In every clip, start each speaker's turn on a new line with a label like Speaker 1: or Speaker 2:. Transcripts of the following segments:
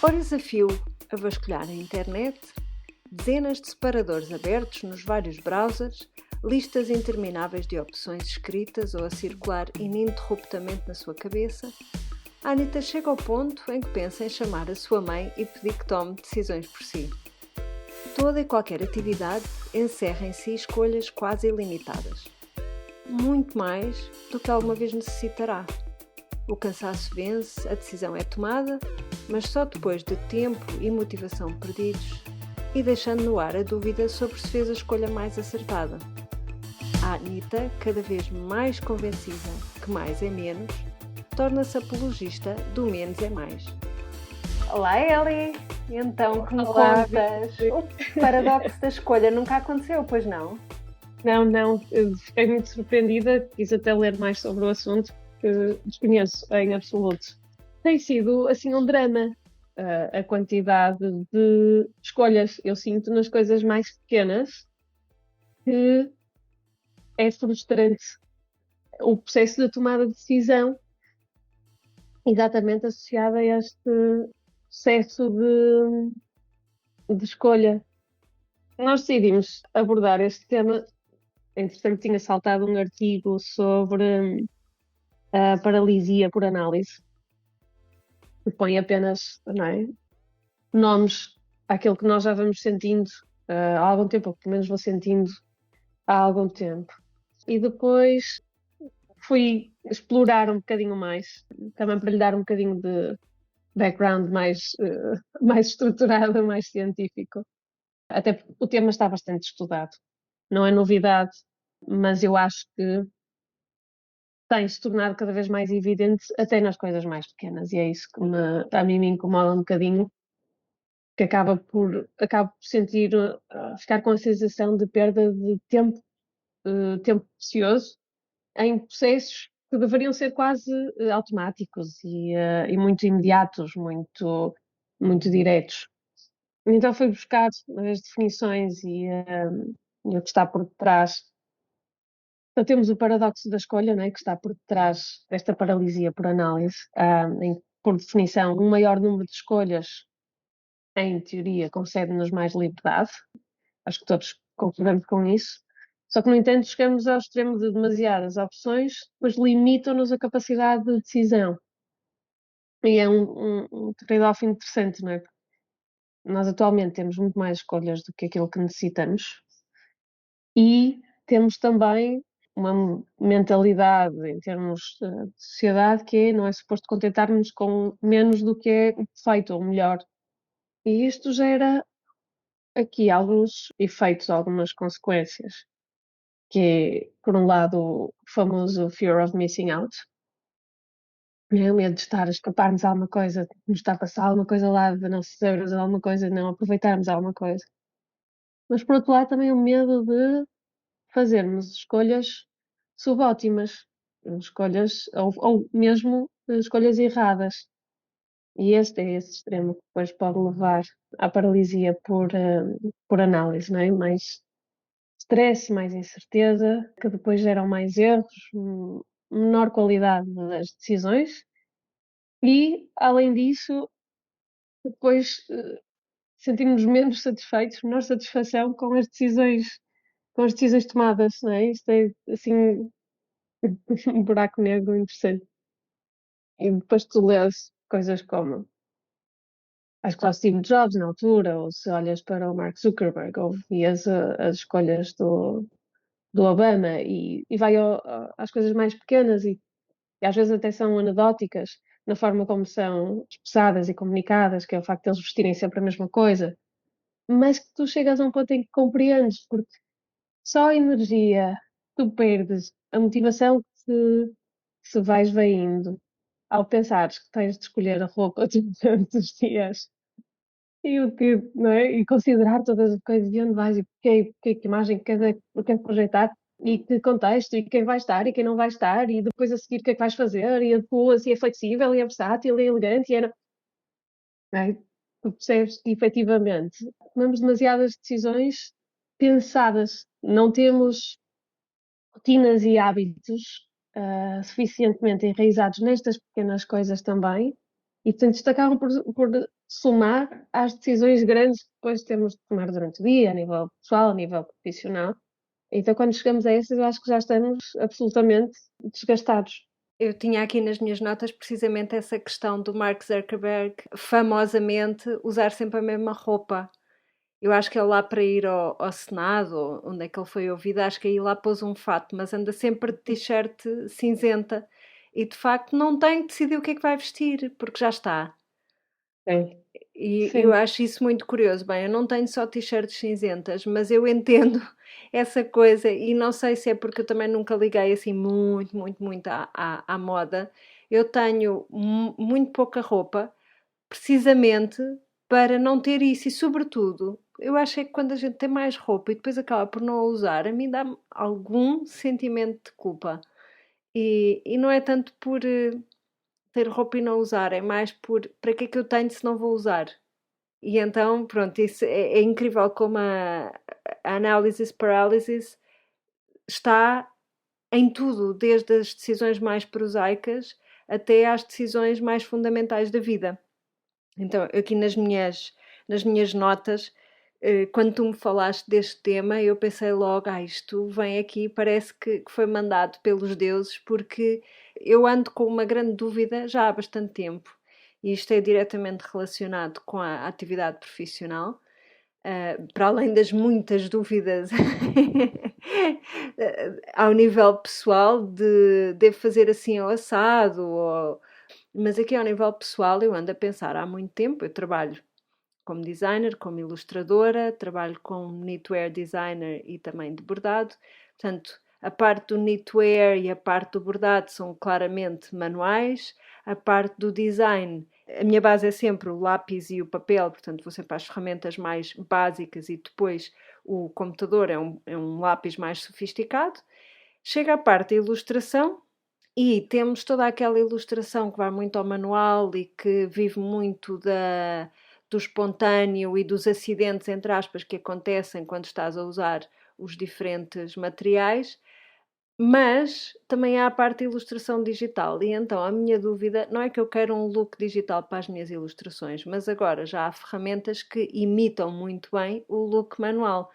Speaker 1: Horas a fio a vasculhar a internet, dezenas de separadores abertos nos vários browsers, listas intermináveis de opções escritas ou a circular ininterruptamente na sua cabeça, a Anitta chega ao ponto em que pensa em chamar a sua mãe e pedir que tome decisões por si. Toda e qualquer atividade encerra em si escolhas quase ilimitadas. Muito mais do que alguma vez necessitará. O cansaço vence, a decisão é tomada, mas só depois de tempo e motivação perdidos e deixando no ar a dúvida sobre se fez a escolha mais acertada. A Anitta, cada vez mais convencida que mais é menos, torna-se apologista do menos é mais. Olá, Eli! Então, que me
Speaker 2: Olá,
Speaker 1: contas? O paradoxo da escolha nunca aconteceu, pois não?
Speaker 2: Não, eu fiquei muito surpreendida, quis até ler mais sobre o assunto, que desconheço em absoluto. Tem sido, assim, um drama, a quantidade de escolhas. Eu sinto nas coisas mais pequenas que é frustrante o processo de tomada de decisão, exatamente associado a este processo de escolha. Nós decidimos abordar este tema. Entretanto, tinha saltado um artigo sobre a paralisia por análise, que põe apenas, não é, nomes àquilo que nós já vamos sentindo há algum tempo, ou pelo menos vou sentindo há algum tempo. E depois fui explorar um bocadinho mais, também para lhe dar um bocadinho de background mais estruturado, mais científico. Até porque o tema está bastante estudado. Não é novidade, mas eu acho que tem se tornado cada vez mais evidente até nas coisas mais pequenas, e é isso que a mim me incomoda um bocadinho, que acabo por sentir, ficar com a sensação de perda de tempo, tempo precioso, em processos que deveriam ser quase automáticos e muito imediatos, muito diretos. Então fui buscar as definições e o que está por detrás. Então temos o paradoxo da escolha, né, que está por detrás desta paralisia por análise, por definição, um maior número de escolhas, em teoria, concede-nos mais liberdade. Acho que todos concordamos com isso. Só que, no entanto, chegamos ao extremo de demasiadas opções, pois limitam-nos a capacidade de decisão. E é um trade-off interessante, não é? Nós atualmente temos muito mais escolhas do que aquilo que necessitamos e temos também uma mentalidade em termos de sociedade que não é suposto contentar-nos com menos do que é feito ou melhor. E isto gera aqui alguns efeitos, algumas consequências, que é, por um lado, o famoso fear of missing out, né? O medo de estar a escapar-nos a alguma coisa, de nos estar a passar alguma coisa lá, de não sabermos alguma coisa, de não aproveitarmos alguma coisa. Mas, por outro lado, também o medo de fazermos escolhas subótimas, escolhas, ou mesmo escolhas erradas. E este é esse extremo que depois pode levar à paralisia por análise, não é? Mais stress, mais incerteza, que depois geram mais erros, menor qualidade das decisões e, além disso, depois sentimos menos satisfeitos, menor satisfação com as decisões tomadas, não é? Isto é, assim, um buraco negro interessante. E depois tu lês coisas como, acho que lá o Steve Jobs na altura, ou se olhas para o Mark Zuckerberg, ou vias as escolhas do Obama e vai às coisas mais pequenas e às vezes até são anedóticas na forma como são expressadas e comunicadas, que é o facto de eles vestirem sempre a mesma coisa, mas que tu chegas a um ponto em que compreendes, porque só a energia tu perdes, a motivação que se vais veindo ao pensares que tens de escolher a roupa todos os dias e o que, não é? E considerar todas as coisas de onde vais e que imagem queres projetar e que contexto e quem vai estar e quem não vai estar e depois a seguir o que é que vais fazer e depois e é flexível e é versátil e é elegante e é... Não é? Tu percebes que efetivamente tomamos demasiadas decisões pensadas, não temos rotinas e hábitos suficientemente enraizados nestas pequenas coisas também, E, portanto, isto acaba por somar às decisões grandes que depois temos de tomar durante o dia, a nível pessoal, a nível profissional. Então, quando chegamos a essas, eu acho que já estamos absolutamente desgastados.
Speaker 1: Eu tinha aqui nas minhas notas precisamente essa questão do Mark Zuckerberg famosamente usar sempre a mesma roupa. Eu acho que ele lá para ir ao Senado, onde é que ele foi ouvido, acho que aí lá pôs um fato, mas anda sempre de t-shirt cinzenta. E de facto não tem que decidir o que é que vai vestir, porque já está.
Speaker 2: Sim.
Speaker 1: E eu
Speaker 2: Sim.
Speaker 1: acho isso muito curioso. Bem, eu não tenho só t-shirts cinzentas, mas eu entendo essa coisa e não sei se é porque eu também nunca liguei assim muito à moda. Eu tenho muito pouca roupa, precisamente para não ter isso e, sobretudo, eu acho é que quando a gente tem mais roupa e depois acaba por não a usar, a mim dá-me algum sentimento de culpa. E não é tanto por ter roupa e não usar, é mais por para que é que eu tenho se não vou usar? E então, pronto, isso é incrível como a analysis paralysis está em tudo, desde as decisões mais prosaicas até às decisões mais fundamentais da vida. Então, aqui nas minhas notas, quando tu me falaste deste tema, eu pensei logo, isto vem aqui, parece que foi mandado pelos deuses, porque eu ando com uma grande dúvida já há bastante tempo, e isto é diretamente relacionado com a atividade profissional, para além das muitas dúvidas ao nível pessoal de devo fazer assim ao assado, mas aqui ao nível pessoal eu ando a pensar há muito tempo, eu trabalho como designer, como ilustradora, trabalho como knitwear designer e também de bordado, portanto a parte do knitwear e a parte do bordado são claramente manuais, a parte do design, a minha base é sempre o lápis e o papel, portanto vou sempre às ferramentas mais básicas e depois o computador é um lápis mais sofisticado. Chega à parte da ilustração e temos toda aquela ilustração que vai muito ao manual e que vive muito do espontâneo e dos acidentes, entre aspas, que acontecem quando estás a usar os diferentes materiais, mas também há a parte de ilustração digital. E então a minha dúvida não é que eu quero um look digital para as minhas ilustrações, mas agora já há ferramentas que imitam muito bem o look manual.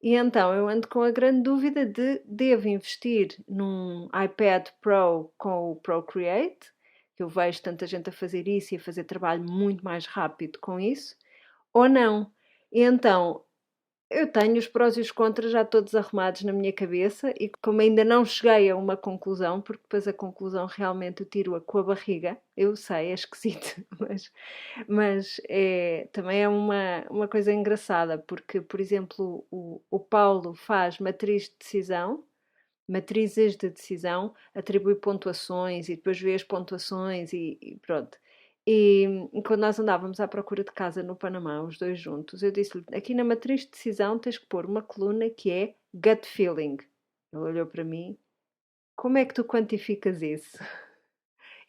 Speaker 1: E então eu ando com a grande dúvida de devo investir num iPad Pro com o Procreate, que eu vejo tanta gente a fazer isso e a fazer trabalho muito mais rápido com isso, ou não. E então eu tenho os prós e os contras já todos arrumados na minha cabeça e como ainda não cheguei a uma conclusão, porque depois a conclusão realmente eu tiro-a com a barriga, eu sei, é esquisito, mas também é uma coisa engraçada, porque, por exemplo, o Paulo faz matrizes de decisão, atribui pontuações e depois vê as pontuações e pronto. E quando nós andávamos à procura de casa no Panamá, os dois juntos, eu disse-lhe, aqui na matriz de decisão tens que pôr uma coluna que é gut feeling. Ele olhou para mim, como é que tu quantificas isso?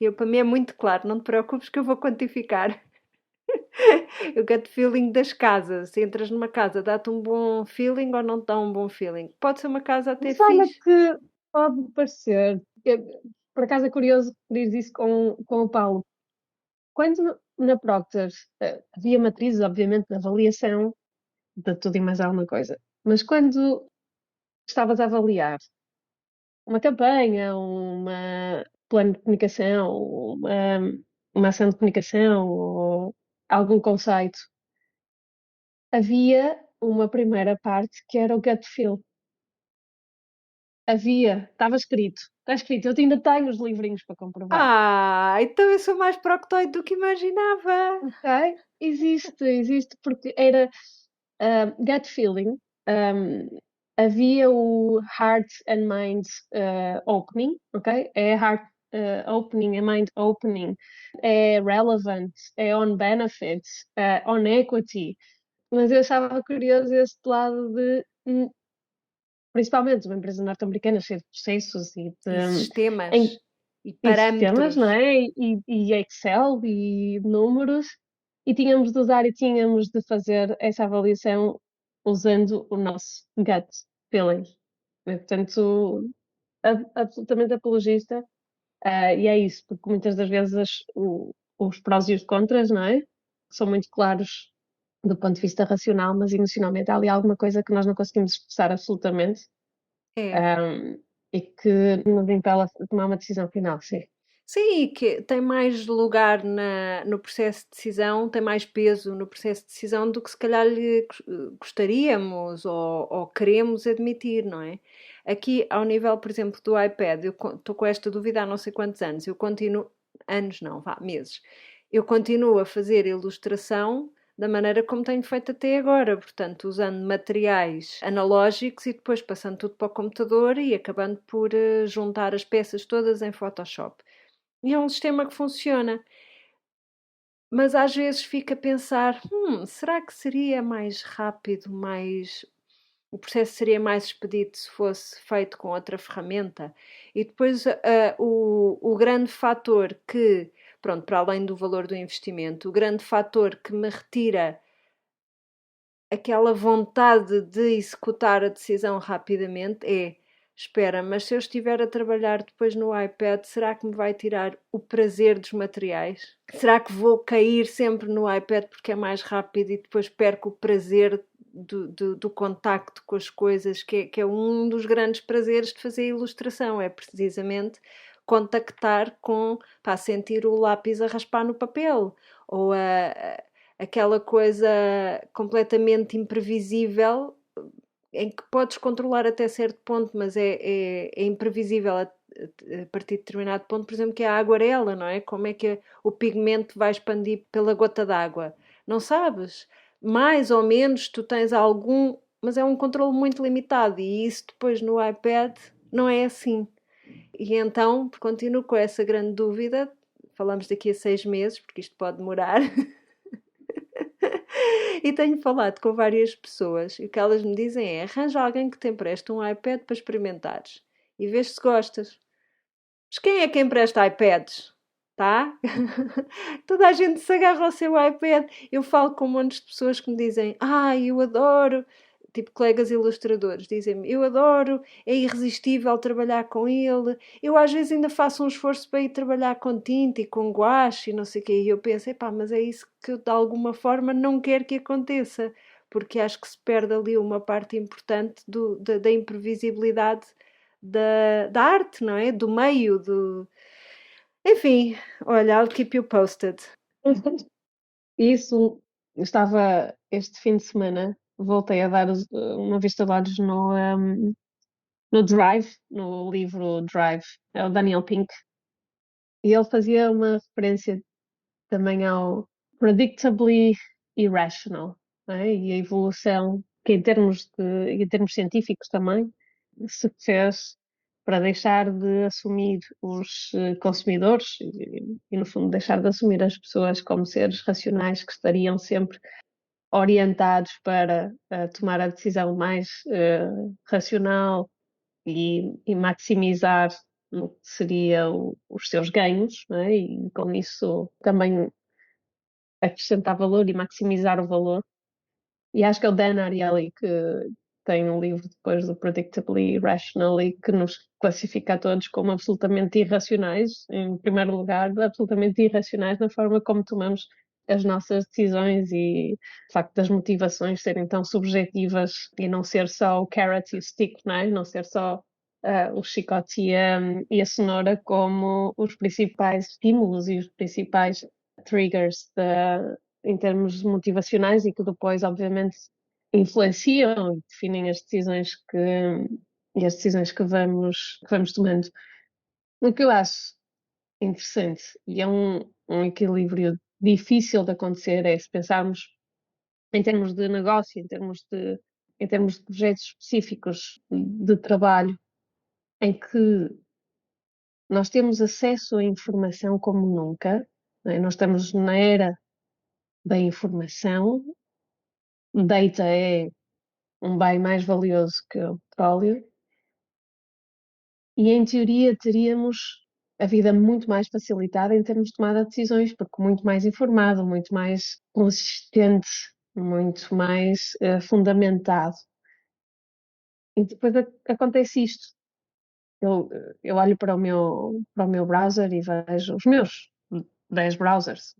Speaker 1: Eu, para mim é muito claro, não te preocupes que eu vou quantificar. O gut feeling das casas. Se entras numa casa, dá-te um bom feeling ou não te dá um bom feeling? Pode ser uma casa até
Speaker 2: Mas olha
Speaker 1: fixe.
Speaker 2: que pode parecer, por acaso é curioso que diz isso com o Paulo. Quando na Procter havia matrizes, obviamente, de avaliação de tudo e mais alguma coisa, mas quando estavas a avaliar uma campanha, uma plano de comunicação, uma ação de comunicação ou algum conceito, havia uma primeira parte que era o gut feel. Havia, estava escrito. Está escrito, eu ainda tenho os livrinhos para comprovar.
Speaker 1: Então eu sou mais proctoide do que imaginava.
Speaker 2: Ok? Existe, porque era gut feeling. um, Havia o Heart and Mind Opening, ok? É Heart Opening, é Mind Opening, é Relevant, é On Benefits, On Equity. Mas eu achava curioso este lado de, principalmente uma empresa norte-americana cheia de processos e
Speaker 1: E
Speaker 2: de,
Speaker 1: sistemas e
Speaker 2: e sistemas, não
Speaker 1: parâmetros.
Speaker 2: é? E Excel e números, e tínhamos de usar e tínhamos de fazer essa avaliação usando o nosso gut feeling. Portanto, absolutamente apologista, e é isso, porque muitas das vezes os prós e os contras, não é? São muito claros do ponto de vista racional, mas emocionalmente há ali alguma coisa que nós não conseguimos expressar absolutamente,
Speaker 1: É.
Speaker 2: um, e que nos impele a tomar uma decisão final, sim.
Speaker 1: Sim, e que tem mais lugar no processo de decisão, tem mais peso no processo de decisão do que se calhar gostaríamos ou queremos admitir, não é? Aqui, ao nível, por exemplo, do iPad, eu estou com esta dúvida há não sei quantos anos, eu continuo, anos não, vá, meses, eu continuo a fazer ilustração da maneira como tenho feito até agora, portanto, usando materiais analógicos e depois passando tudo para o computador e acabando por juntar as peças todas em Photoshop. E é um sistema que funciona. Mas às vezes fico a pensar, será que seria mais rápido, o processo seria mais expedito se fosse feito com outra ferramenta? E depois o grande fator que, pronto, para além do valor do investimento, o grande fator que me retira aquela vontade de executar a decisão rapidamente é: espera, mas se eu estiver a trabalhar depois no iPad, será que me vai tirar o prazer dos materiais? Será que vou cair sempre no iPad porque é mais rápido e depois perco o prazer do contacto com as coisas, que é um dos grandes prazeres de fazer ilustração, é precisamente contactar com, para sentir o lápis a raspar no papel, ou aquela coisa completamente imprevisível em que podes controlar até certo ponto, mas é imprevisível a partir de determinado ponto, por exemplo, que é a aguarela, não é? Como é que o pigmento vai expandir pela gota d'água? Não sabes? Mais ou menos tu tens algum, mas é um controle muito limitado e isso depois no iPad não é assim. E então continuo com essa grande dúvida. Falamos daqui a 6 meses, porque isto pode demorar. E tenho falado com várias pessoas e o que elas me dizem é: arranja alguém que te empreste um iPad para experimentares e vês se gostas. Mas quem é que empresta iPads? Tá? Toda a gente se agarra ao seu iPad. Eu falo com um monte de pessoas que me dizem: eu adoro. Tipo, colegas ilustradores dizem-me: eu adoro, é irresistível trabalhar com ele. Eu às vezes ainda faço um esforço para ir trabalhar com tinta e com guache e não sei o quê. E eu penso: epá, mas é isso que eu de alguma forma não quero que aconteça, porque acho que se perde ali uma parte importante da imprevisibilidade da arte, não é? Do meio, do. Enfim, olha, I'll keep you posted.
Speaker 2: Isso estava este fim de semana, voltei a dar uma vista de olhos no Drive, no livro Drive, é o Daniel Pink, e ele fazia uma referência também ao predictably irrational, não é? E a evolução que em termos científicos também se fez para deixar de assumir os consumidores e, no fundo, deixar de assumir as pessoas como seres racionais que estariam sempre orientados para tomar a decisão mais racional e maximizar no que seria os seus ganhos, não é? E com isso também acrescentar valor e maximizar o valor. E acho que é o Dan Ariely que tem um livro depois do Predictably Irrational e que nos classifica a todos como absolutamente irracionais, em primeiro lugar, absolutamente irracionais na forma como tomamos as nossas decisões e o facto das motivações serem tão subjetivas e não ser só o carrot e o stick, não é? Não ser só o chicote e a cenoura como os principais estímulos e os principais triggers em termos motivacionais e que depois, obviamente, influenciam e definem as decisões que vamos tomando. O que eu acho interessante e é um equilíbrio difícil de acontecer é se pensarmos em termos de negócio, em termos de projetos específicos de trabalho, em que nós temos acesso à informação como nunca, não é? Nós estamos na era da informação, data é um bem mais valioso que o petróleo, e em teoria teríamos a vida muito mais facilitada em termos de tomada de decisões, porque muito mais informado, muito mais consistente, muito mais fundamentado. E depois acontece isto. Eu olho para o meu browser e vejo os meus 10 browsers.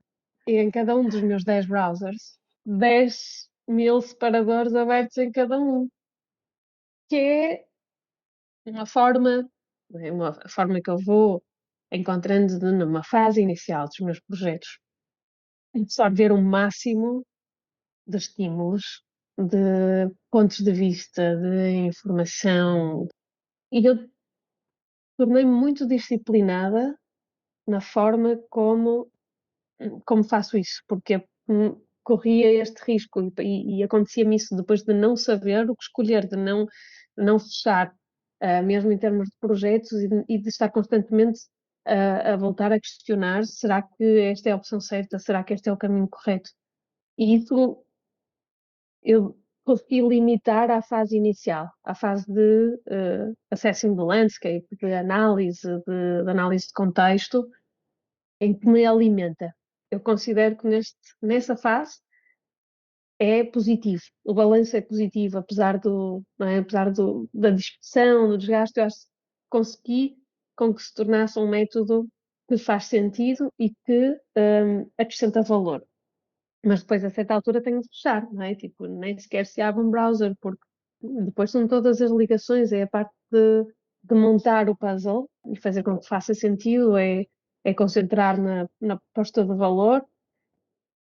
Speaker 2: E em cada um dos meus 10 browsers, 10.000 separadores abertos em cada um, que é uma forma, é uma forma que eu vou encontrando numa fase inicial dos meus projetos, absorver o máximo de estímulos, de pontos de vista, de informação. E eu tornei-me muito disciplinada na forma como faço isso, porque corria este risco e acontecia-me isso depois de não saber o que escolher, de não fechar, mesmo em termos de projetos e de estar constantemente a voltar a questionar: será que esta é a opção certa? Será que este é o caminho correto? E isso eu consegui limitar à fase inicial, à fase de assessing the landscape, de análise de contexto, em que me alimenta. Eu considero que nessa fase é positivo, o balanço é positivo, apesar não é? Apesar da dispersão, do desgaste, eu acho que consegui com que se tornasse um método que faz sentido e que acrescenta valor. Mas depois, a certa altura, tenho de fechar, não é? Tipo, nem sequer se abre um browser, porque depois são todas as ligações, é a parte de montar o puzzle e fazer com que faça sentido, é concentrar na proposta de valor,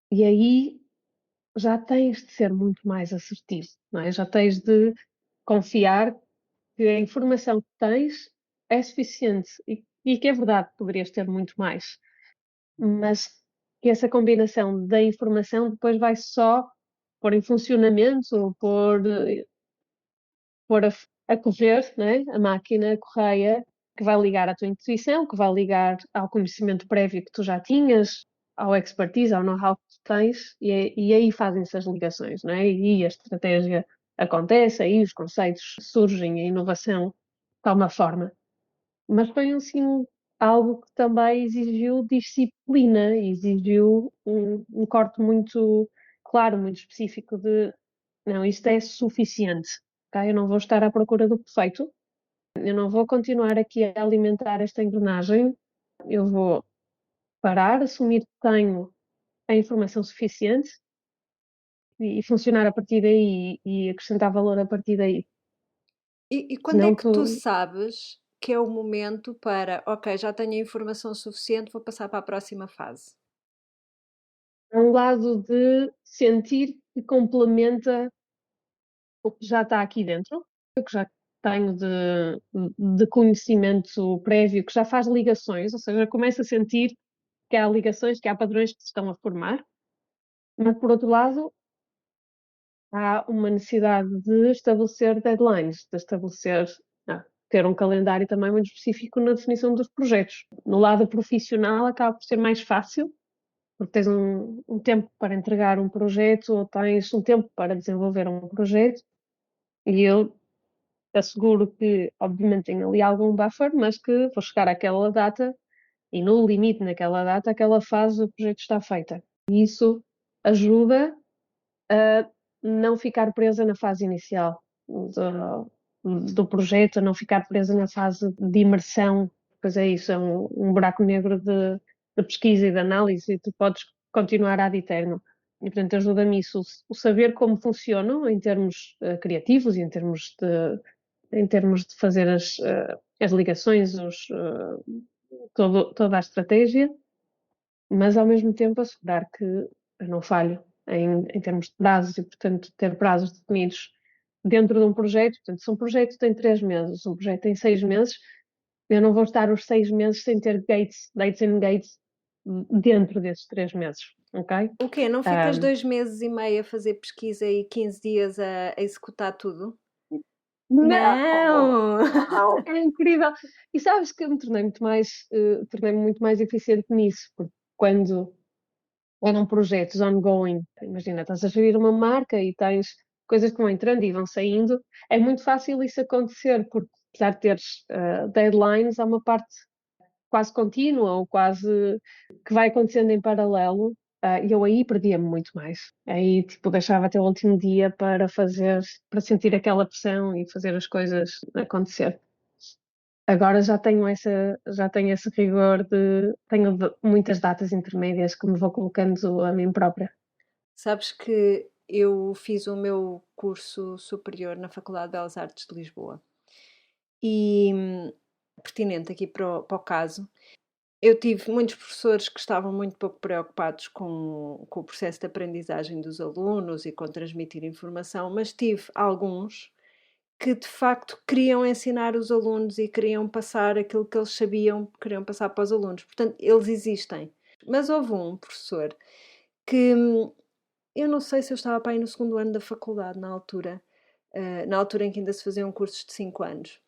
Speaker 2: e aí já tens de ser muito mais assertivo, não é? Já tens de confiar que a informação que tens é suficiente e que é verdade, poderias ter muito mais, mas que essa combinação da informação depois vai só pôr em funcionamento, ou pôr a correr, né? A máquina, a correia, que vai ligar à tua intuição, que vai ligar ao conhecimento prévio que tu já tinhas, ao expertise, ao know-how que tu tens, e aí fazem-se as ligações, não é? E a estratégia acontece, aí os conceitos surgem, a inovação toma forma. Mas foi assim algo que também exigiu disciplina, exigiu um corte muito claro, muito específico de não, isto é suficiente, ok? Eu não vou estar à procura do perfeito, eu não vou continuar aqui a alimentar esta engrenagem, eu vou parar, assumir que tenho a informação suficiente e funcionar a partir daí e acrescentar valor a partir daí.
Speaker 1: E quando é
Speaker 2: Senão
Speaker 1: que tu
Speaker 2: tu,
Speaker 1: sabes que é o momento para, ok, já tenho a informação suficiente, vou passar para a próxima fase?
Speaker 2: há um lado de sentir que complementa o que já está aqui dentro, o que já tenho de conhecimento prévio, que já faz ligações, ou seja, começo a sentir que há ligações, que há padrões que se estão a formar, mas por outro lado, há uma necessidade de estabelecer deadlines, de estabelecer, ter um calendário também muito específico na definição dos projetos. No lado profissional, acaba por ser mais fácil, porque tens um tempo para entregar um projeto ou tens um tempo para desenvolver um projeto, e eu asseguro que, obviamente, tenho ali algum buffer, mas que vou chegar àquela data e no limite naquela data, aquela fase do projeto está feita. E isso ajuda a não ficar presa na fase inicial do projeto, a não ficar presa na fase de imersão, pois é isso, é um buraco negro de pesquisa e de análise, e tu podes continuar ad eterno. E, portanto, ajuda-me isso, o saber como funcionam em termos criativos e em termos de fazer as ligações, toda a estratégia, mas ao mesmo tempo assegurar que eu não falho em termos de prazos e, portanto, ter prazos definidos dentro de um projeto. Portanto, se um projeto tem 3 meses, um projeto tem 6 meses, eu não vou estar os 6 meses sem ter dates and gates dentro desses 3 meses, ok?
Speaker 1: O quê? Não ficas
Speaker 2: Um,
Speaker 1: 2 meses e meio a fazer pesquisa e 15 dias a executar tudo?
Speaker 2: não,
Speaker 1: Não!
Speaker 2: não, é incrível. E sabes que eu me tornei-me muito mais eficiente nisso, porque quando eram projetos ongoing. Imagina, estás a gerir uma marca e tens coisas que vão entrando e vão saindo. É muito fácil isso acontecer, porque apesar de teres deadlines, há uma parte quase contínua ou quase que vai acontecendo em paralelo. E eu aí perdia-me muito mais. Aí, tipo, deixava até o último dia para fazer, para sentir aquela pressão e fazer as coisas acontecer. Agora já tenho esse rigor tenho muitas datas intermédias que me vou colocando a mim própria.
Speaker 1: Sabes que eu fiz o meu curso superior na Faculdade de Belas Artes de Lisboa e, pertinente aqui para o caso, eu tive muitos professores que estavam muito pouco preocupados com o processo de aprendizagem dos alunos e com transmitir informação, mas tive alguns que de facto queriam ensinar os alunos e queriam passar aquilo que eles sabiam, queriam passar para os alunos. Portanto, eles existem. Mas houve um professor que eu não sei se eu estava para ir no segundo ano da faculdade na altura em que ainda se faziam cursos de 5 anos.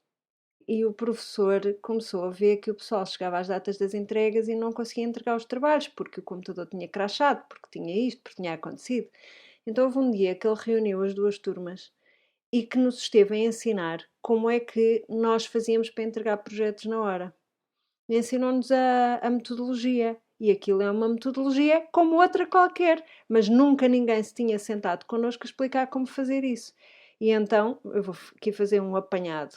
Speaker 1: E o professor começou a ver que o pessoal chegava às datas das entregas e não conseguia entregar os trabalhos, porque o computador tinha crashado, porque tinha isto, porque tinha acontecido. Então houve um dia que ele reuniu as duas turmas e que nos esteve a ensinar como é que nós fazíamos para entregar projetos na hora. E ensinou-nos a metodologia. E aquilo é uma metodologia como outra qualquer, mas nunca ninguém se tinha sentado connosco a explicar como fazer isso. E então, eu vou aqui fazer um apanhado,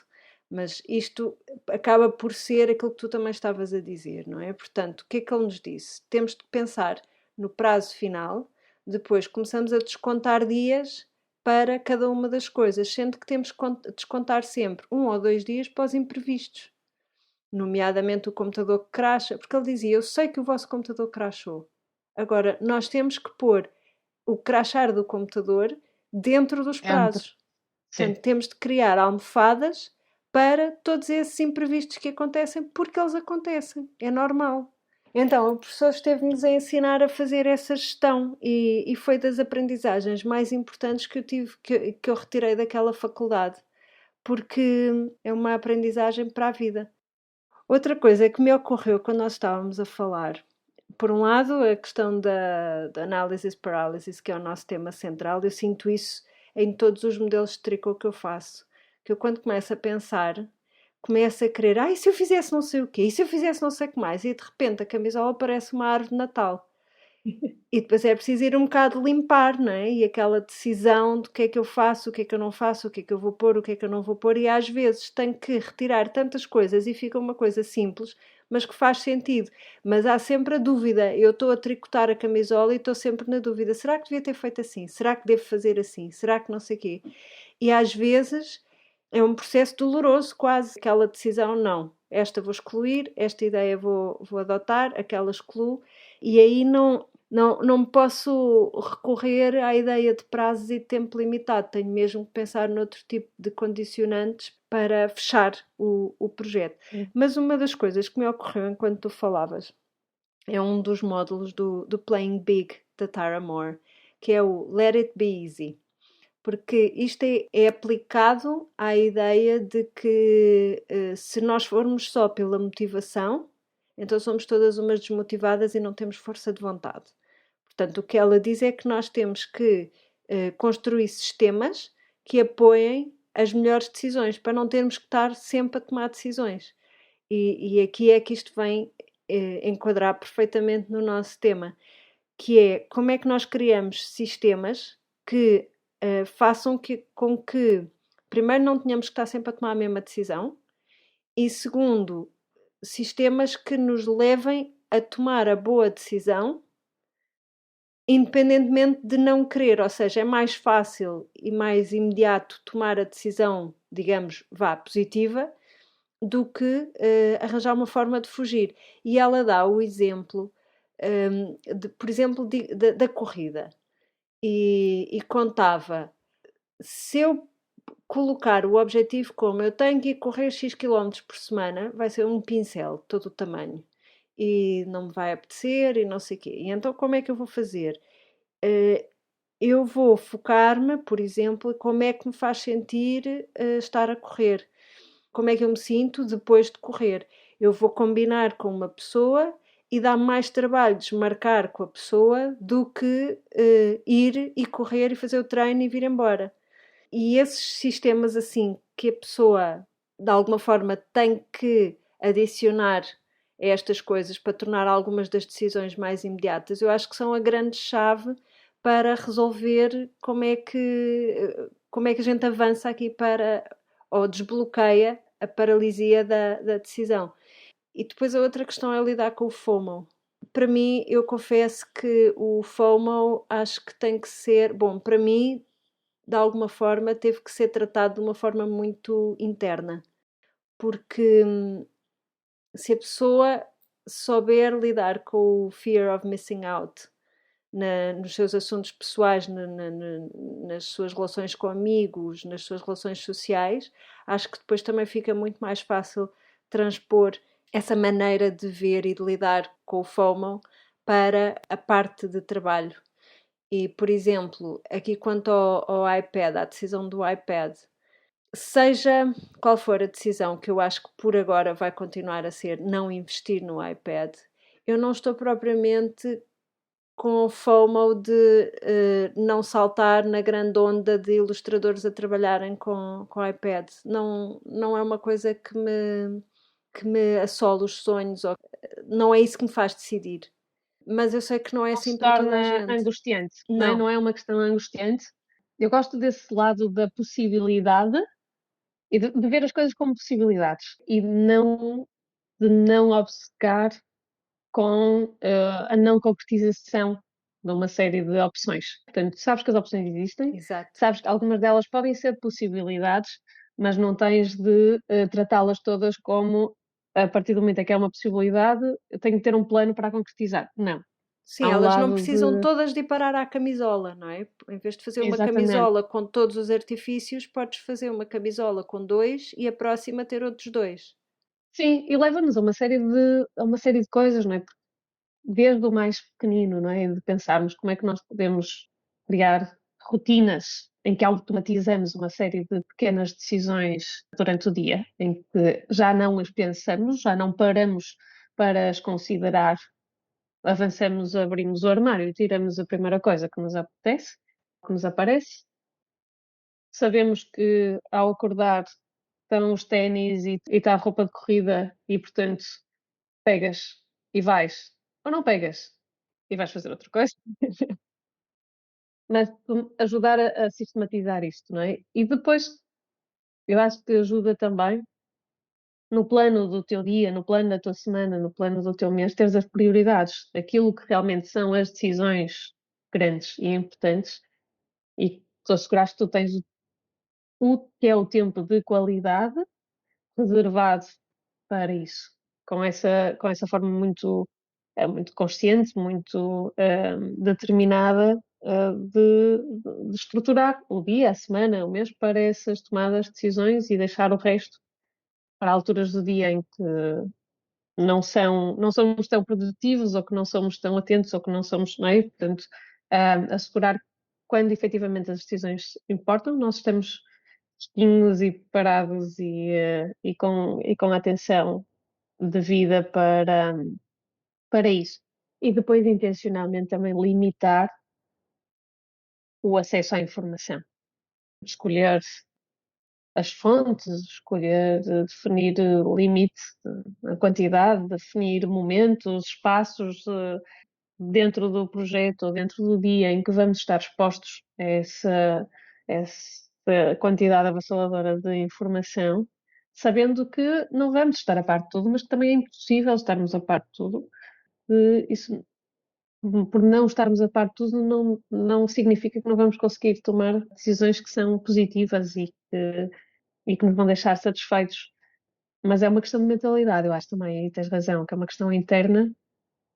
Speaker 1: mas isto acaba por ser aquilo que tu também estavas a dizer, não é? Portanto, o que é que ele nos disse? Temos de pensar no prazo final, depois começamos a descontar dias para cada uma das coisas, sendo que temos que descontar sempre 1 ou 2 dias para os imprevistos, nomeadamente o computador que crasha, porque ele dizia, eu sei que o vosso computador crashou, agora nós temos que pôr o crashar do computador dentro dos
Speaker 2: Entre,
Speaker 1: prazos.
Speaker 2: sim.
Speaker 1: Portanto, temos de criar almofadas para todos esses imprevistos que acontecem, porque eles acontecem, é normal. Então, o professor esteve-nos a ensinar a fazer essa gestão e foi das aprendizagens mais importantes que eu tive, que eu retirei daquela faculdade, porque é uma aprendizagem para a vida. Outra coisa que me ocorreu quando nós estávamos a falar, por um lado, a questão da analysis paralysis, que é o nosso tema central, eu sinto isso em todos os modelos de tricô que eu faço. Que eu, quando começo a pensar, começo a querer, e se eu fizesse não sei o quê, e se eu fizesse não sei o que mais, e de repente a camisola parece uma árvore de Natal. E depois é preciso ir um bocado limpar, não é? E aquela decisão do que é que eu faço, o que é que eu não faço, o que é que eu vou pôr, o que é que eu não vou pôr, e às vezes tenho que retirar tantas coisas e fica uma coisa simples, mas que faz sentido. Mas há sempre a dúvida. Eu estou a tricotar a camisola e estou sempre na dúvida. Será que devia ter feito assim? Será que devo fazer assim? Será que não sei o quê? E às vezes é um processo doloroso, quase. Aquela decisão, não. Esta vou excluir, esta ideia vou adotar, aquela excluo. E aí não posso recorrer à ideia de prazos e de tempo limitado. Tenho mesmo que pensar noutro tipo de condicionantes para fechar o projeto. Mas uma das coisas que me ocorreu enquanto tu falavas é um dos módulos do Playing Big, da Tara Moore, que é o Let It Be Easy. Porque isto é aplicado à ideia de que se nós formos só pela motivação, então somos todas umas desmotivadas e não temos força de vontade. Portanto, o que ela diz é que nós temos que construir sistemas que apoiem as melhores decisões, para não termos que estar sempre a tomar decisões. E aqui é que isto vem enquadrar perfeitamente no nosso tema, que é como é que nós criamos sistemas que façam com que, primeiro, não tenhamos que estar sempre a tomar a mesma decisão, e segundo, sistemas que nos levem a tomar a boa decisão independentemente de não querer, ou seja, é mais fácil e mais imediato tomar a decisão, digamos, positiva, do que arranjar uma forma de fugir. E ela dá o exemplo, por exemplo, da corrida. E contava, se eu colocar o objetivo como eu tenho que ir correr X quilómetros por semana, vai ser um pincel de todo o tamanho. E não me vai apetecer e não sei o quê. E então como é que eu vou fazer? Eu vou focar-me, por exemplo, como é que me faz sentir estar a correr. Como é que eu me sinto depois de correr. Eu vou combinar com uma pessoa e dá mais trabalho desmarcar com a pessoa do que ir e correr e fazer o treino e vir embora. E esses sistemas assim que a pessoa de alguma forma tem que adicionar a estas coisas para tornar algumas das decisões mais imediatas, eu acho que são a grande chave para resolver como é que a gente avança aqui para, ou desbloqueia a paralisia da decisão. E depois a outra questão é lidar com o FOMO. Para mim, eu confesso que o FOMO acho que tem que ser, bom, para mim, de alguma forma, teve que ser tratado de uma forma muito interna. Porque se a pessoa souber lidar com o fear of missing out nos seus assuntos pessoais, nas suas relações com amigos, nas suas relações sociais, acho que depois também fica muito mais fácil transpor essa maneira de ver e de lidar com o FOMO para a parte de trabalho. E, por exemplo, aqui quanto ao iPad, à decisão do iPad, seja qual for a decisão, que eu acho que por agora vai continuar a ser não investir no iPad, eu não estou propriamente com o FOMO de não saltar na grande onda de ilustradores a trabalharem com iPad. Não, não é uma coisa que me assola os sonhos, ou, não é isso que me faz decidir. Mas eu sei que não é
Speaker 2: Não
Speaker 1: assim
Speaker 2: se
Speaker 1: para toda a
Speaker 2: torna
Speaker 1: gente.
Speaker 2: angustiante, não é?
Speaker 1: Não,
Speaker 2: Não é uma questão angustiante. Eu gosto desse lado da possibilidade e de ver as coisas como possibilidades e de não obcecar com a não concretização de uma série de opções. Portanto, sabes que as opções existem,
Speaker 1: exato.
Speaker 2: sabes que algumas delas podem ser possibilidades, mas não tens de tratá-las todas como, a partir do momento em que é uma possibilidade, eu tenho que ter um plano para a concretizar. Não.
Speaker 1: Sim,
Speaker 2: Há um
Speaker 1: elas não
Speaker 2: lado
Speaker 1: precisam
Speaker 2: de.
Speaker 1: todas de ir parar à camisola, não é? Em vez de fazer uma
Speaker 2: Exatamente.
Speaker 1: camisola com todos os artifícios, podes fazer uma camisola com dois e a próxima ter outros dois.
Speaker 2: Sim, e leva-nos a uma série de coisas, não é? Desde o mais pequenino, não é? De pensarmos como é que nós podemos criar rotinas em que automatizamos uma série de pequenas decisões durante o dia, em que já não as pensamos, já não paramos para as considerar, avançamos, abrimos o armário e tiramos a primeira coisa que nos apetece, que nos aparece. Sabemos que ao acordar estão os ténis e está a roupa de corrida e, portanto, pegas e vais, ou não pegas e vais fazer outra coisa, mas ajudar a sistematizar isto, não é? E depois, eu acho que ajuda também no plano do teu dia, no plano da tua semana, no plano do teu mês, teres as prioridades, aquilo que realmente são as decisões grandes e importantes e tu assegurares que tu tens o que é o tempo de qualidade reservado para isso, com essa forma muito, muito consciente, muito determinada de estruturar o dia, a semana, o mês para essas tomadas de decisões e deixar o resto para alturas do dia em que não somos tão produtivos ou que não somos tão atentos ou que não somos, não é? Portanto, assegurar que quando efetivamente as decisões importam, nós estamos fresquinhos e preparados e com atenção devida para isso. E depois, intencionalmente, também limitar o acesso à informação. Escolher as fontes, escolher, definir limite, a quantidade, definir momentos, espaços dentro do projeto ou dentro do dia em que vamos estar expostos a essa quantidade avassaladora de informação, sabendo que não vamos estar a par de tudo, mas que também é impossível estarmos a par de tudo. Isso, por não estarmos a par de tudo, não significa que não vamos conseguir tomar decisões que são positivas e que nos vão deixar satisfeitos. Mas é uma questão de mentalidade, eu acho também, e tens razão, que é uma questão interna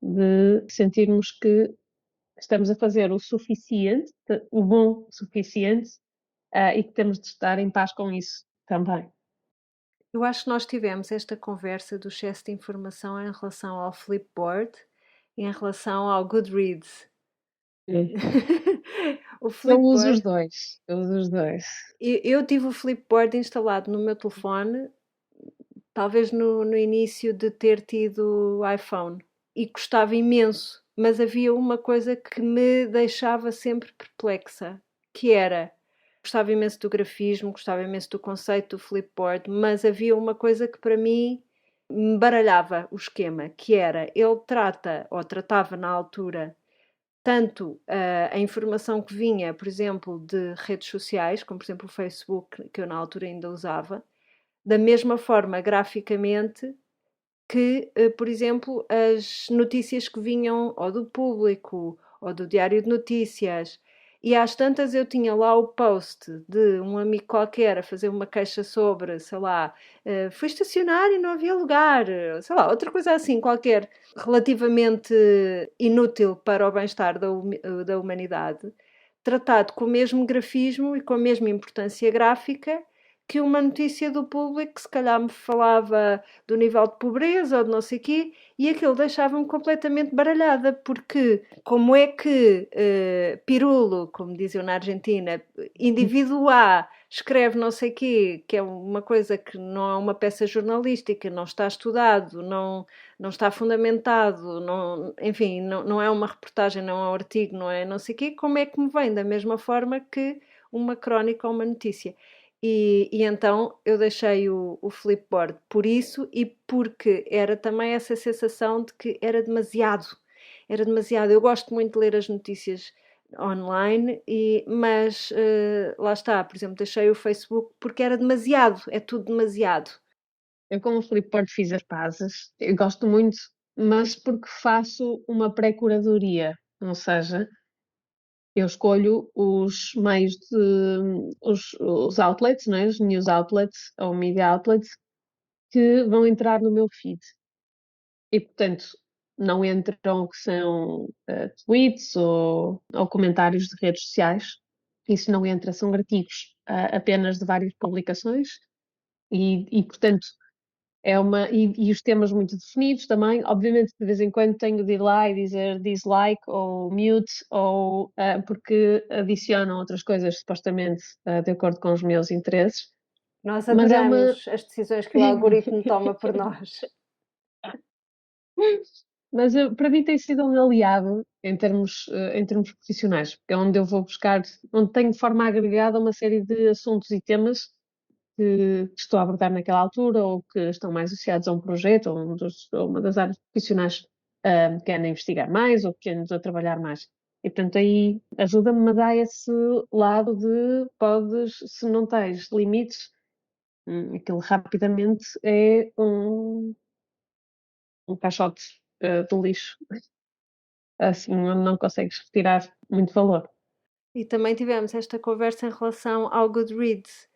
Speaker 2: de sentirmos que estamos a fazer o suficiente, o bom o suficiente, e que temos de estar em paz com isso também.
Speaker 1: Eu acho que nós tivemos esta conversa do excesso de informação em relação ao Flipboard e em relação ao Goodreads.
Speaker 2: Sim.
Speaker 1: O
Speaker 2: Eu uso os
Speaker 1: Flipboard,
Speaker 2: dois, eu uso os dois.
Speaker 1: eu tive o Flipboard instalado no meu telefone, talvez no início de ter tido o iPhone, e gostava imenso, mas havia uma coisa que me deixava sempre perplexa, que era, gostava imenso do grafismo, gostava imenso do conceito do Flipboard, mas havia uma coisa que para mim me baralhava o esquema, que era, ele trata, ou tratava na altura, tanto a informação que vinha, por exemplo, de redes sociais, como por exemplo o Facebook, que eu na altura ainda usava, da mesma forma, graficamente, que, por exemplo, as notícias que vinham ou do Público ou do Diário de Notícias. E às tantas eu tinha lá o post de um amigo qualquer a fazer uma queixa sobre, sei lá, fui estacionar e não havia lugar, sei lá, outra coisa assim qualquer, relativamente inútil para o bem-estar da humanidade, tratado com o mesmo grafismo e com a mesma importância gráfica que uma notícia do Público que se calhar me falava do nível de pobreza ou de não sei o quê, e aquilo deixava-me completamente baralhada, porque como é que Pirulo, como diziam na Argentina, indivíduo A escreve não sei o quê, que é uma coisa que não é uma peça jornalística, não está estudado, não está fundamentado, não, enfim, não é uma reportagem, não é um artigo, não é não sei o quê, como é que me vem da mesma forma que uma crónica ou uma notícia? E então eu deixei o Flipboard por isso e porque era também essa sensação de que era demasiado. Era demasiado. Eu gosto muito de ler as notícias online, mas lá está, por exemplo, deixei o Facebook porque era demasiado, é tudo demasiado.
Speaker 2: Eu com o Flipboard fiz as pazes, eu gosto muito, mas porque faço uma pré-curadoria, ou seja, eu escolho os meios os outlets, né, os news outlets ou media outlets que vão entrar no meu feed. E, portanto, não entram o que são tweets ou comentários de redes sociais. Isso não entra, são artigos apenas de várias publicações portanto, e os temas muito definidos também. Obviamente, de vez em quando tenho de ir lá e dizer dislike ou mute, porque adicionam outras coisas, supostamente, de acordo com os meus interesses.
Speaker 1: Nós
Speaker 2: Mas é uma.
Speaker 1: adoramos as decisões que o algoritmo toma por nós.
Speaker 2: Mas para mim tem sido um aliado em termos profissionais, porque é onde eu vou buscar, onde tenho de forma agregada uma série de assuntos e temas que estou a abordar naquela altura ou que estão mais associados a um projeto ou uma das áreas profissionais que ando a investigar mais ou que ando a trabalhar mais. E portanto aí ajuda-me a dar esse lado de podes, se não tens limites, aquilo rapidamente é um caixote do lixo, assim onde não consegues retirar muito valor.
Speaker 1: E também tivemos esta conversa em relação ao Goodreads,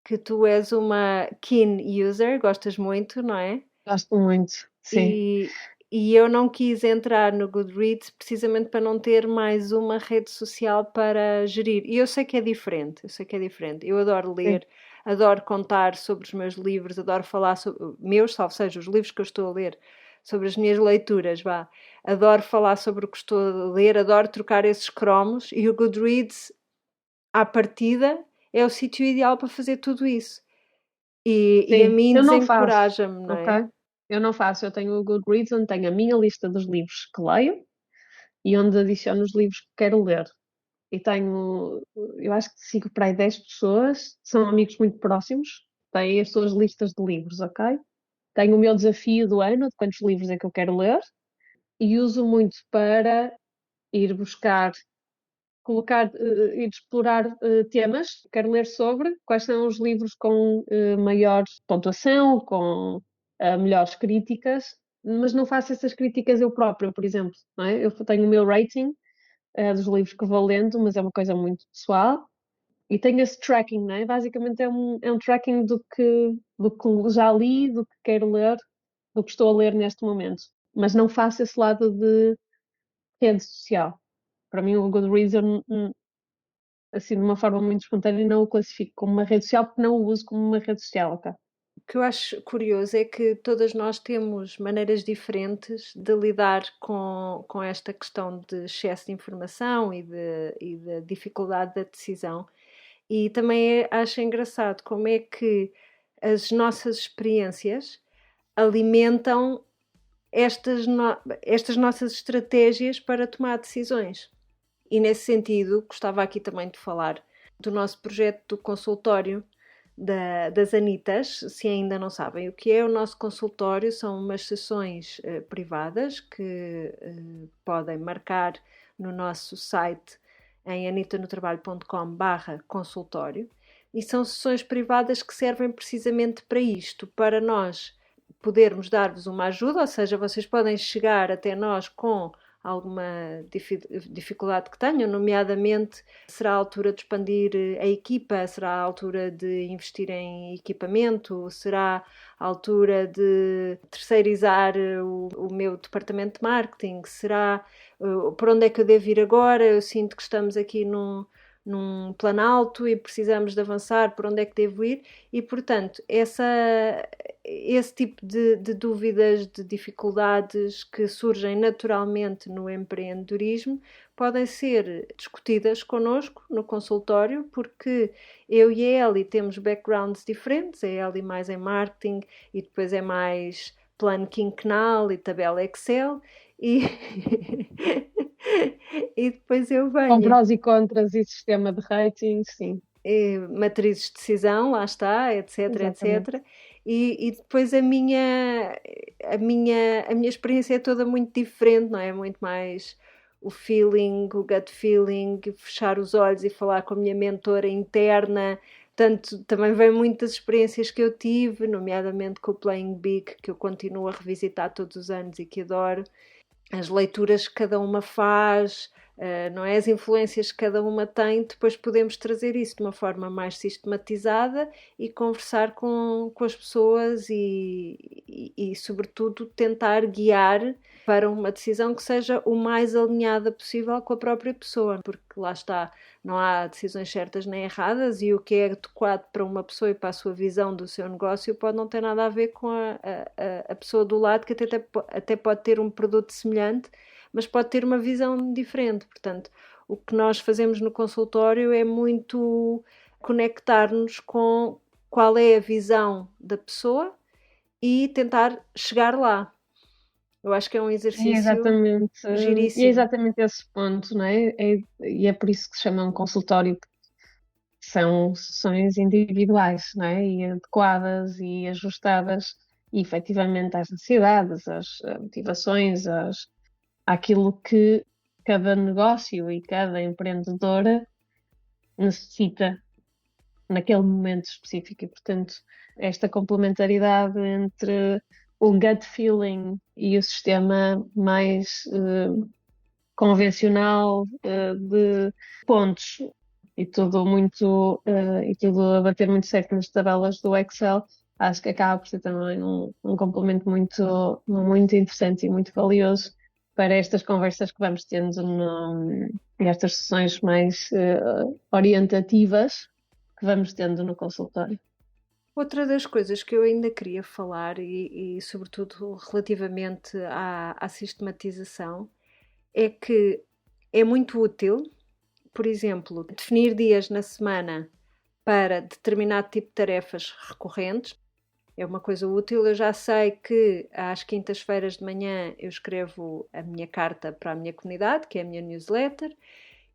Speaker 1: que tu és uma keen user, gostas muito, não é?
Speaker 2: Gosto muito, sim.
Speaker 1: E, e eu não quis entrar no Goodreads precisamente para não ter mais uma rede social para gerir. E eu sei que é diferente, eu sei que é diferente. Eu adoro
Speaker 2: Sim.
Speaker 1: ler, adoro contar sobre os meus livros, adoro falar sobre meus, salvo seja, os livros que eu estou a ler, sobre as minhas leituras, vá. Adoro falar sobre o que estou a ler, adoro trocar esses cromos e o Goodreads, à partida, é o sítio ideal para fazer tudo isso. E a
Speaker 2: Sim,
Speaker 1: mim
Speaker 2: eu não faço,
Speaker 1: desencoraja-me, não
Speaker 2: ok?
Speaker 1: é?
Speaker 2: Eu não faço, eu tenho o Goodreads onde tenho a minha lista dos livros que leio e onde adiciono os livros que quero ler. E tenho, eu acho que sigo para aí 10 pessoas, são amigos muito próximos, têm as suas listas de livros, ok? Tenho o meu desafio do ano, de quantos livros é que eu quero ler, e uso muito para ir buscar colocar e de explorar temas que quero ler sobre, quais são os livros com maior pontuação, com melhores críticas, mas não faço essas críticas eu própria, por exemplo, não é? Eu tenho o meu rating dos livros que vou lendo, mas é uma coisa muito pessoal, e tenho esse tracking, não é? Basicamente é um tracking do que já li, do que quero ler, do que estou a ler neste momento, mas não faço esse lado de rede social. Para mim, o Goodreads assim, de uma forma muito espontânea, não o classifico como uma rede social porque não o uso como uma rede social, ok?
Speaker 1: O que eu acho curioso é que todas nós temos maneiras diferentes de lidar com esta questão de excesso de informação e da dificuldade da decisão. E também acho engraçado como é que as nossas experiências alimentam estas nossas estratégias para tomar decisões. E nesse sentido, gostava aqui também de falar do nosso projeto do consultório das Anitas. Se ainda não sabem o que é o nosso consultório, são umas sessões privadas que podem marcar no nosso site em anitanotrabalho.com/consultório. E são sessões privadas que servem precisamente para isto, para nós podermos dar-vos uma ajuda, ou seja, vocês podem chegar até nós com alguma dificuldade que tenham, nomeadamente será a altura de expandir a equipa, será a altura de investir em equipamento, será a altura de terceirizar o meu departamento de marketing, será por onde é que eu devo ir agora, eu sinto que estamos aqui num plano alto e precisamos de avançar, por onde é que devo ir, e portanto esse tipo de dúvidas, de dificuldades que surgem naturalmente no empreendedorismo podem ser discutidas connosco no consultório, porque eu e a Ellie temos backgrounds diferentes, a Ellie mais em marketing e depois é mais plano quinquenal e tabela Excel, e e depois eu venho
Speaker 2: Com prós e contras e sistema de rating, sim.
Speaker 1: Matrizes de decisão, lá está, etc,
Speaker 2: Exatamente.
Speaker 1: etc. E depois a minha experiência é toda muito diferente, não é? Muito mais o feeling, o gut feeling, fechar os olhos e falar com a minha mentora interna. Portanto, também vem muitas experiências que eu tive, nomeadamente com o Playing Big, que eu continuo a revisitar todos os anos e que adoro. As leituras que cada uma faz, não é? As influências que cada uma tem, depois podemos trazer isso de uma forma mais sistematizada e conversar com as pessoas e, sobretudo, tentar guiar para uma decisão que seja o mais alinhada possível com a própria pessoa, porque lá está, não há decisões certas nem erradas e o que é adequado para uma pessoa e para a sua visão do seu negócio pode não ter nada a ver com a pessoa do lado, que até pode ter um produto semelhante, mas pode ter uma visão diferente. Portanto, o que nós fazemos no consultório é muito conectar-nos com qual é a visão da pessoa e tentar chegar lá. Eu acho que é um exercício
Speaker 2: E é
Speaker 1: giríssimo.
Speaker 2: exatamente esse ponto, não é? E é por isso que se chama um consultório, que são sessões individuais, não é? E adequadas e ajustadas efetivamente às necessidades, às motivações, àquilo que cada negócio e cada empreendedora necessita naquele momento específico. E, portanto, esta complementaridade entre o gut feeling e o sistema mais convencional de pontos e tudo muito e tudo a bater muito certo nas tabelas do Excel, acho que acaba por ser também um complemento muito interessante e muito valioso para estas conversas que vamos tendo nestas sessões mais orientativas que vamos tendo no consultório.
Speaker 1: Outra das coisas que eu ainda queria falar, e sobretudo relativamente à sistematização, é que é muito útil, por exemplo, definir dias na semana para determinado tipo de tarefas recorrentes. É uma coisa útil. Eu já sei que às quintas-feiras de manhã eu escrevo a minha carta para a minha comunidade, que é a minha newsletter.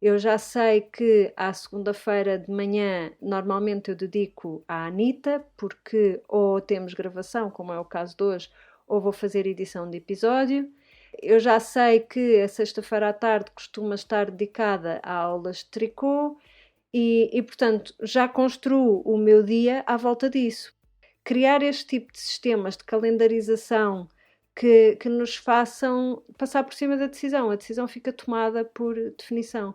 Speaker 1: Eu já sei que à segunda-feira de manhã normalmente eu dedico à Anitta, porque ou temos gravação, como é o caso de hoje, ou vou fazer edição de episódio. Eu já sei que a sexta-feira à tarde costuma estar dedicada a aulas de tricô e portanto, já construo o meu dia à volta disso. Criar este tipo de sistemas de calendarização que nos façam passar por cima da decisão. A decisão fica tomada por definição.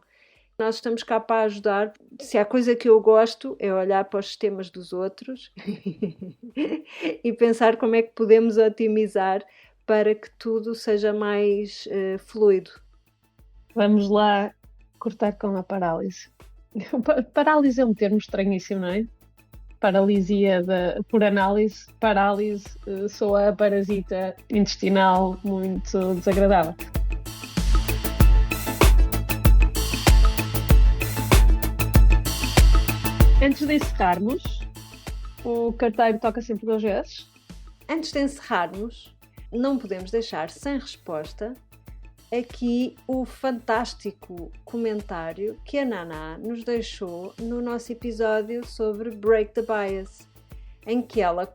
Speaker 1: Nós estamos cá para ajudar. Se há coisa que eu gosto é olhar para os sistemas dos outros e pensar como é que podemos otimizar para que tudo seja mais fluido.
Speaker 2: Vamos lá cortar com a parálise. Parálise é um termo estranhíssimo, não é? Paralisia por análise, parálise soa a parasita intestinal muito desagradável. Antes de encerrarmos, o carteiro toca sempre 2 vezes.
Speaker 1: Antes de encerrarmos, não podemos deixar sem resposta aqui o fantástico comentário que a Naná nos deixou no nosso episódio sobre Break the Bias, em que ela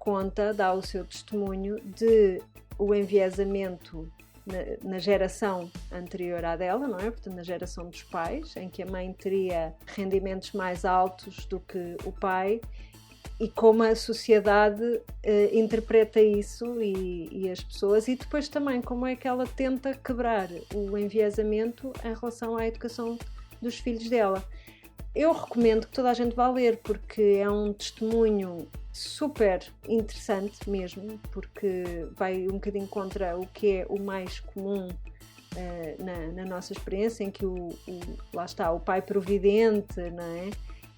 Speaker 1: dá o seu testemunho de o enviesamento na geração anterior à dela, não é? Portanto, na geração dos pais, em que a mãe teria rendimentos mais altos do que o pai, e como a sociedade interpreta isso e as pessoas, e depois também como é que ela tenta quebrar o enviesamento em relação à educação dos filhos dela. Eu recomendo que toda a gente vá ler, porque é um testemunho super interessante mesmo, porque vai um bocadinho contra o que é o mais comum na nossa experiência, em que lá está, o pai providente, não é?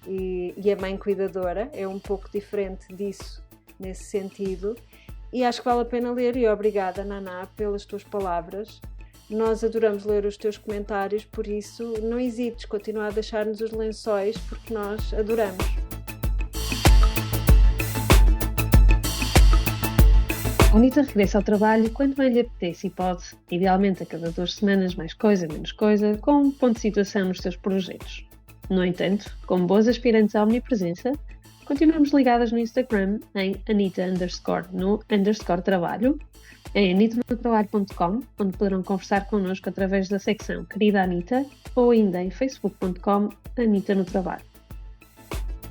Speaker 1: E a mãe cuidadora é um pouco diferente disso, nesse sentido, e acho que vale a pena ler. E obrigada, Naná, pelas tuas palavras. Nós adoramos ler os teus comentários, por isso não hesites, continua a deixar-nos os lençóis, porque nós adoramos.
Speaker 2: A Anitta regressa ao trabalho quando bem lhe apetece e pode, idealmente a cada 2 semanas, mais coisa, menos coisa, com um ponto de situação nos seus projetos. No entanto, como boas aspirantes à omnipresença, continuamos ligadas no Instagram em Anitta_no_trabalho, em anitanotrabalho.com, onde poderão conversar connosco através da secção Querida Anitta, ou ainda em facebook.com Anitta no Trabalho.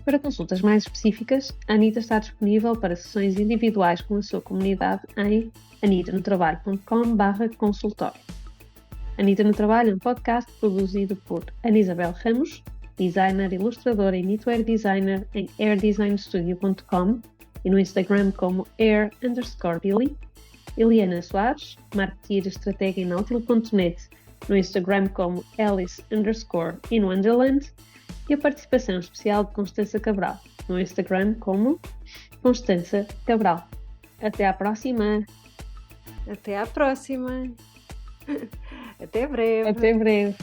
Speaker 2: Para consultas mais específicas, a Anitta está disponível para sessões individuais com a sua comunidade em anitanotrabalho.com/consultório. Anitta no Trabalho é um podcast produzido por Ana Isabel Ramos, designer, ilustradora e knitwear designer em airdesignstudio.com e no Instagram como air_Billy, Eliana Soares, marketeer e estratega em Nautilo.net, no Instagram como Alice_ in Wonderland, e a participação especial de Constança Cabral, no Instagram como Constança Cabral. Até à próxima!
Speaker 1: Até à próxima! Até breve!
Speaker 2: Até breve!